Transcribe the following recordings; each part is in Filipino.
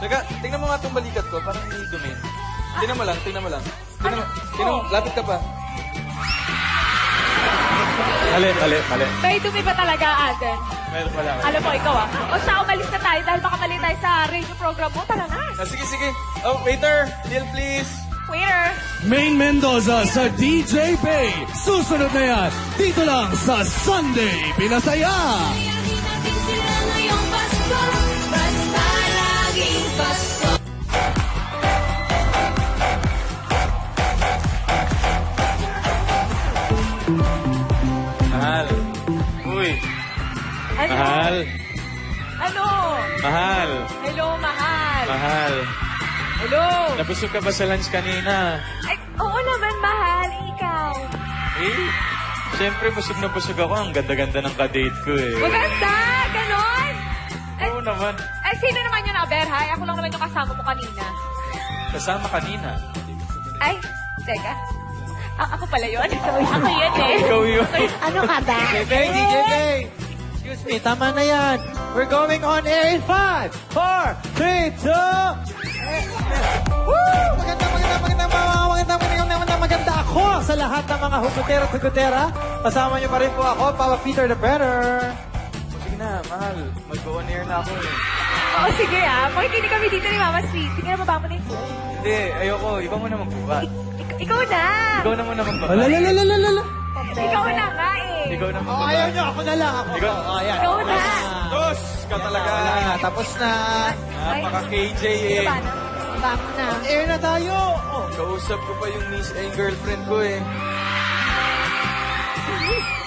Teka, tingnan mo nga itong balikat ko. Parang hindi dumi. Tingnan mo lang, tingnan mo lang. Lapit ka pa. Mali. May dumi ba talaga, Alden? Meron pala. Alam mo, ikaw O siya, umalis na tayo dahil baka mali tayo sa radio program mo. Tara na. Sige. Oh, waiter. Deal, please. Waiter. Main Mendoza sa DJ Bay. Susunod na yan, dito lang sa Sunday Pinasaya. Yayahin natin sila ngayong Pasko, basta laging Pasko. Mahal. Uy. Ano? Mahal. Ano? Mahal. Hello, mahal. Mahal. Hello. Nabusog ka ba sa lunch kanina? Ay, oo naman, mahal. Ikaw. Eh, siyempre busog na busog ako. Ang ganda-ganda ng ka-date ko eh. Maganda! Ganon! Oo naman. Ay, sino naman yun, Aberhay? Ako lang naman yung kasama mo kanina. Kasama kanina. Ay, teka. Ako pala yun? Ako yun eh. Ikaw yun. Ano ka ba? DJ Bay! Excuse me, tama na yan. We're going on air in 5, 4, 3, 2... Woo! Maganda ako sa lahat ng mga hugutera. Kasama niyo pa rin po ako, Papa Peter the Better. Sige na, mahal. Mag-go on air na ako eh. Oo, sige Makikinig kami dito ni Mama Sweet. Sige na, baba mo na yung phone. Hindi, ayoko. Ikaw muna magbukat. Ikaw na! Ikaw na muna magbukat. Ikaw na nga eh! Ikaw na Oh, magbukat. ayaw niyo, ako na lang. Ikaw? Ayan. Ikaw na! Dos ka talaga. Wala na, tapos na. Napaka-KJ eh. Baba mo na. Air na tayo. Oh. Kausap ko pa yung girlfriend ko eh.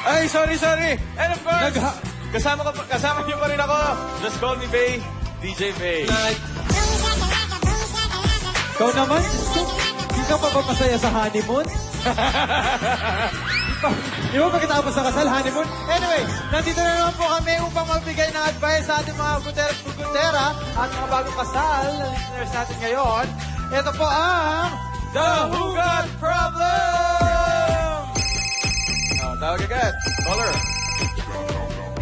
Ay, sorry. And of course, kasama niyo pa rin ako. Just call me Bay. DJ Bay. Ikaw naman, hindi ka pa ba masaya sa honeymoon? Di ba pagkatapos sa kasal, honeymoon? Anyway, nandito na naman po kami upang magbigay ng advice sa ating mga butera at mga bagong kasal na listeners natin ngayon. Ito po ang The Hugot Problem! Tawag agad. Caller.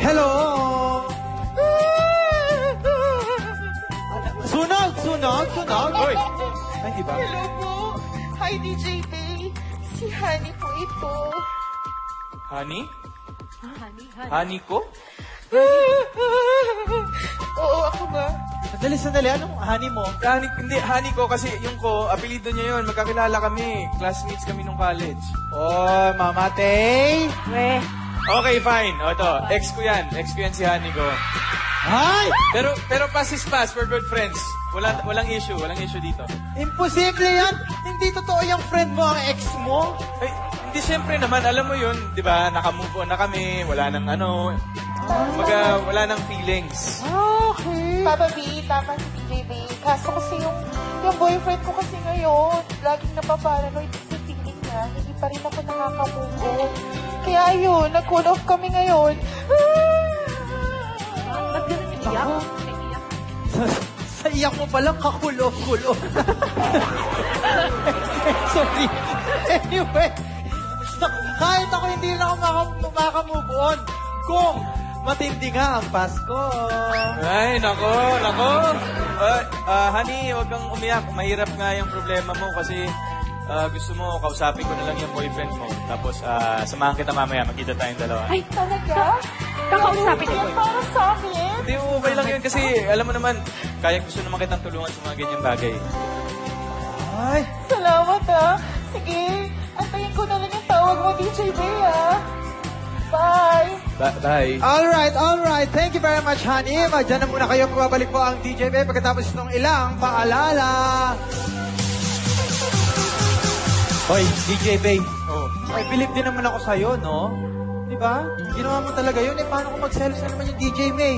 Hello! Sunog! Hoy! Ay, iba. Hello po. Hi, DJ Bay. Si Honey po ito. Honey? Honey. Honey ko? Oo, ako ba? Sandali. Anong honey mo? Honey ko kasi yung ko, apelido niya yun. Magkakilala kami. Classmates kami nung college. Oh, Mama Tay! Weh. Okay, fine. O ito, ex ko yan si Honey ko. Ay! Pero pass is pass. We're good friends. Walang issue dito. Imposible yan! Hindi totoo yung friend mo, ang ex mo. Ay, hindi siyempre naman, alam mo yun, di ba? Naka-move on na kami, wala nang wala nang feelings. Okay. Papa B, tama si DJ Bay. Kaso kasi yung boyfriend ko kasi ngayon, laging napaparanoid sa feeling niya. Hindi pa rin ako nakaka-move on. Kaya yun, nag-cool off kami ngayon. Ba't ganun yung iyak? Sa iyak mo palang kakulo-kulo. Sorry. Anyway, kahit ako hindi na ako makamove on kung matindi nga ang Pasko. Ay, nako. Honey, huwag kang umiyak. Mahirap nga yung problema mo kasi gusto mo, kausapin ko na lang yung boyfriend mo. Tapos, samahan kita mamaya. Magkita tayong dalawa. Ay, Talaga? kakausapin ko. Yan para sa akin? Hindi, okay lang yun kasi alam mo naman, kaya gusto naman kitang tulungan sa mga ganyang bagay. Ay, Salamat Sige, antayin ko na lang yung tawag mo, DJ Bay Bye! Bye. alright. Thank you very much, honey. Diyan na muna kayo. Babalik po ang DJ Bay pagkatapos itong ilang paalala. Hoy, DJ Bay. Oh. Ay, believe din naman ako sa'yo, no? Di ba? Ginawa mo talaga yun. Paano kung mag-selos na naman yung DJ May?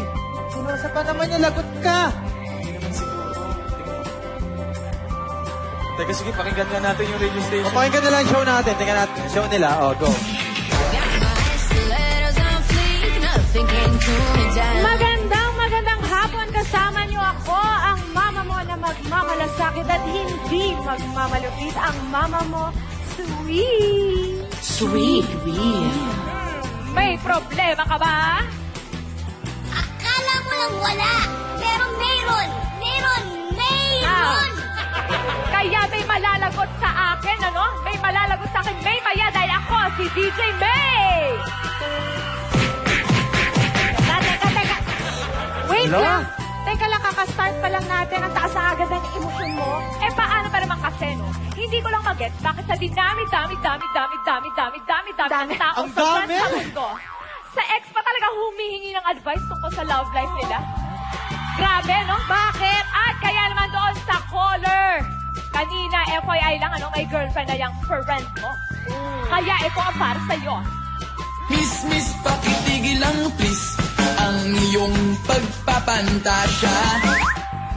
Sinasa pa naman niya, lagot ka! Hindi naman siguro. Teka, sige, pakinggan nga natin yung radio station. Pakinggan na lang show natin. Tingnan natin. Show nila. Oh, go. Magandang hapon. Kasama niyo ako, ang mama mo na magmamalasakit at hindi magmamalupit. Ang mama mo, sweet. Sweet. May problema ka ba? Akala mo lang wala. Pero meron. malalagot sa akin, ano? May malalagot sa akin. May maya dahil ako, si DJ May! Teka. Wait lang. Teka lang, kakastart pa lang natin. Ang taas na agad ng emosyon mo. Eh, paano pa naman kasi, no? Hindi ko lang mag-get bakit sa dinami ng tao Ang sa dami! sa mundo. Sa ex pa talaga humihingi ng advice tungkol sa love life nila. Grabe, no? Bakit? At kaya naman doon sa caller. Kanina, FYI lang, ano, may girlfriend na yung friend mo. Kaya ito ang para sa'yo. Miss, pakitigil lang please ang iyong pagpapantasya.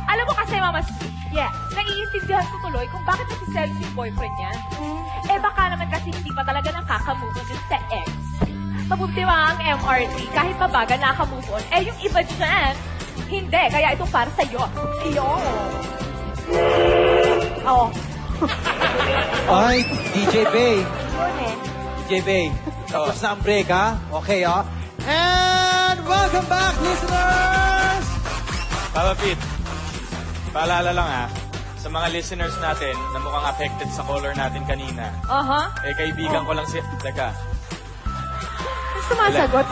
Alam mo kasi, Mama Sweet, yes, naiintindihan ko tuloy kung bakit nagsiselos yung boyfriend niya. Eh baka naman kasi hindi pa talaga nakaka-move on sa ex. Mabuti ba ang MRT, kahit mabaga nakaka-move on, eh yung iba dyan, hindi. Kaya itong para sa'yo. Iyo. Oo. Ay, DJ Bay. Yun eh. DJ Bay. Tapos na ang break, ha? Okay, oh. And welcome back, listeners! Papa Pete, paalala lang sa mga listeners natin na mukhang affected sa caller natin kanina. Aha. Eh, kaibigan ko lang si... Teka. Sumasagot.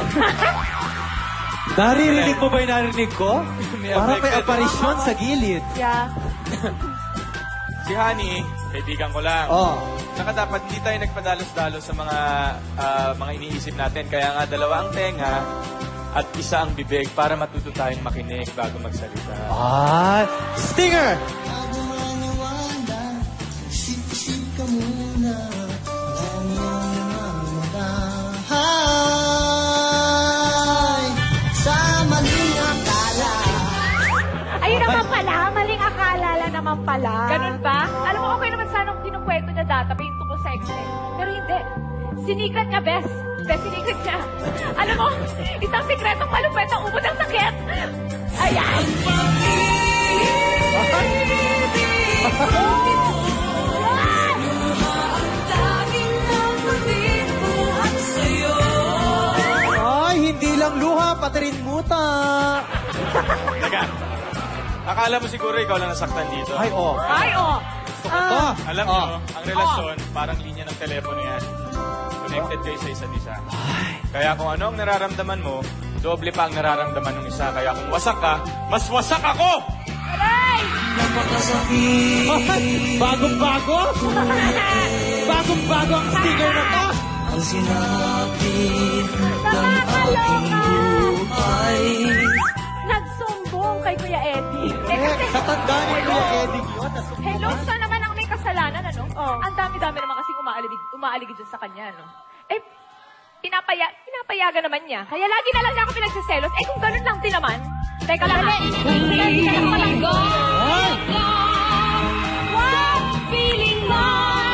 Naririnig mo ba yung narinig ko? May Parang may affected. aparisyon sa gilid. Yeah. Si Honey, kaibigan ko lang. Oh. Saka dapat hindi tayo nagpadalos-dalos sa mga iniisip natin. Kaya nga, dalawa ang tenga at isa ang bibig para matuto tayong makinig bago magsalita. Ah, Stinger! Ayun naman pala, maling akala lang naman pala. Ganun ba? Alam mo, okay naman sana kung kinukwento niya data pa yung tungkol sa ex niya. Pero hindi. Sinikret niya, Bes. Bes, sinikret niya. Alam mo, isang sikretong malupet ang ubod ng sakit. Ayan! Ay, hindi lang luha, pati rin muta. Teka, akala mo siguro ikaw lang nasaktan dito. Ay, oh. Ay, oh! Ah, Alam niyo, ang relasyon, parang linya ng telepono yan. Connected kayo sa isa't isa. Kaya kung ano ang nararamdaman mo, doble pa ang nararamdaman ng isa. Kaya kung wasak ka, mas wasak ako! Aray! Bagong-bago? Bagong-bago ang sticker na to? Nakakaloka! Nagsumbong kay Kuya Eddie. Eh, kasi, Sa tanda ni Kuya Eddie yun. hello, siya naman ang may kasalanan, ano? Ang dami-dami naman kasi umaaligid dyan sa kanya, no? Eh, pinapayagan naman niya. Kaya lagi na lang niya ako pinagsiselos. Eh, kung ganun lang din naman. Teka lang, hindi ka lang malanggo. What? Feeling mo,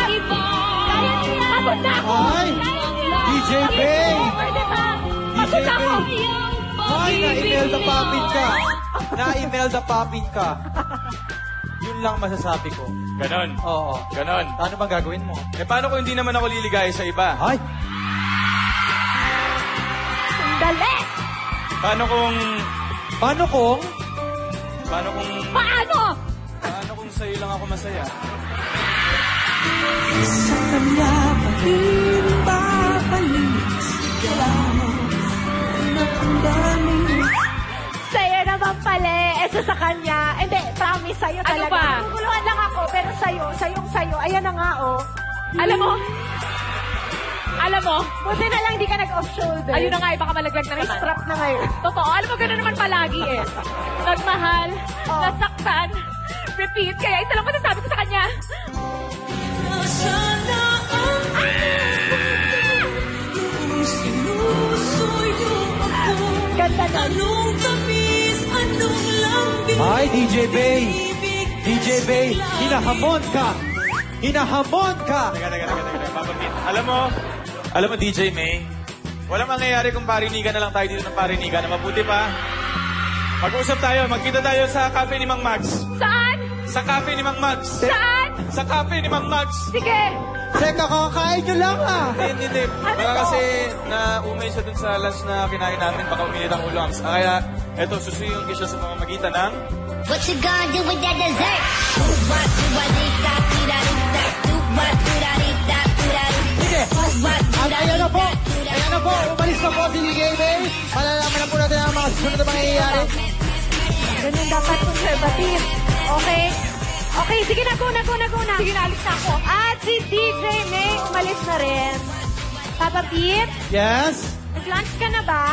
iba. Kaya niya. Pagod na ako. Ay, DJ Bay. Pwede ba? DJ Pagod na ako. Bay. Ay, na-Imelda Papin ka. Na-Imelda Papin ka. Yun lang masasabi ko. Ganon. Oo. Ganon. Ano bang gagawin mo? Eh, paano kung hindi naman ako liligaya sa iba? Ay, Dali! paano kung... Paano kung Paano? sa'yo lang ako masaya? Sa kanya pa rin babalik sigaw na ang dami. Sa'yo naman pala. Eso sa kanya. Hindi, promise sa'yo Ano talaga. ba? Naguguluhan lang ako, pero sa'yo. Ayan na nga, oh. Alam mo, Buti na lang di ka nag-off-shoulder. ayun na nga, baka malaglag na May naman. strap na ngayon. Totoo, alam mo, gano'n naman palagi eh. Nagmahal, nasaktan, repeat. Kaya isa lang masasabi ko sa kanya. Sana ang sinusuyo ako. Ganda na. Anong tamis, anong lambing. Ay, DJ Bay. DJ Bay, hinahamon ka. Hinahamon ka. Teka. Papa Pete. Alam mo, DJ May, walang mangyayari kung parinigan na lang tayo dito ng parinigan na mabuti pa. Mag-usap tayo, magkita tayo sa cafe ni Mang Max. Saan? Sa cafe ni Mang Max. Saan? Sa cafe ni Mang Max. Sige. Teka, kakakain nyo lang ah. Hindi. Baka kasi naumay siya dun sa lunch na kinain namin, baka uminit ang ulo. Kaya, eto, susuyong ko siya sa pamamagitan ng... What you gonna do with that dessert? What do I think I Sige. At ayan na po. Ayan na po. Umalis na po si DJ Bay. Malalaman na po natin ang mga susunod na mangyayari. Ganun dapat conservative. Okay? Okay, sige na, go na. Sige na, alis na ako. At si DJ May umalis na rin. Papa Pete, Yes? nag-lunch ka na ba?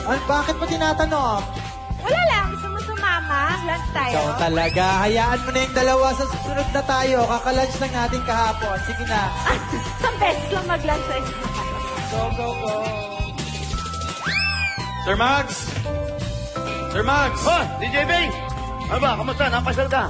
Bakit mo tinatanong? Wala lang, gusto mo sumama? Lunch tayo. Ikaw talaga. Hayaan mo na yung dalawa sa susunod na tayo. Kakalunch lang natin kahapon. Sige na. Isang beses lang mag-lunch tayo. Go. Sir Mags! Sir Mags! Oh, DJ Bing! Ano ba? Kamusta? Napasyal ka?